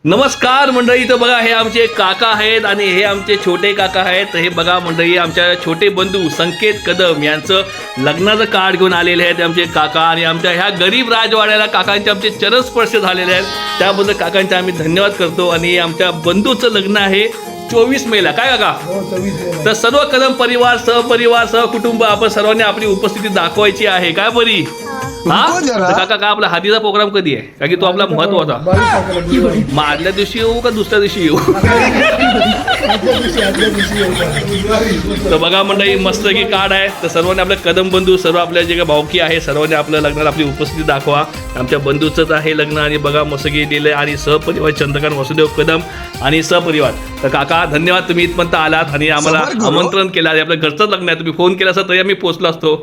नमस्कार मंडळी, इथं बघा हे आमचे काका आहेत आणि हे आमचे छोटे काका आहेत. हे बघा मंडळी, आमच्या छोटे बंधू संकेत कदम यांचं लग्नाचं कार्ड घेऊन आलेले आहेत आमचे काका. आणि आमच्या ह्या गरीब राजवाड्याला काकांचे आमचे चरणस्पर्श झालेले आहेत, त्याबद्दल काकांचे आम्ही धन्यवाद करतो. आणि आमच्या बंधूचं लग्न आहे 24 मेला, काय काका? तर सर्व कदम परिवार सहपरिवार सहकुटुंब आपण सर्वांनी आपली उपस्थिती दाखवायची आहे, काय बरी? हा तर काका, का आपला हळदीचा प्रोग्राम कधी आहे? का की तो आपला महत्वाचा. मग आदल्या दिवशी येऊ का दुसऱ्या दिवशी येऊ? तर बघा मंडळी, मस्त की कार्ड आहे. तर सर्वांनी आपल्या कदम बंधू, सर्व आपल्या जे काही भावकी आहे, सर्वांनी आपल्या लग्नात आपली उपस्थिती दाखवा. आमच्या बंधूचंच आहे लग्न आणि बघा मस्त की दिले. आणि सहपरिवार चंद्रकांत वासुदेव कदम आणि सहपरिवार. तर काका धन्यवाद, तुम्ही इथपर्यंत आलात आणि आम्हाला आमंत्रण केलं. आपल्या घरचंच लग्न आहे, तुम्ही फोन केला असता तरी आम्ही पोहोचलो असतो.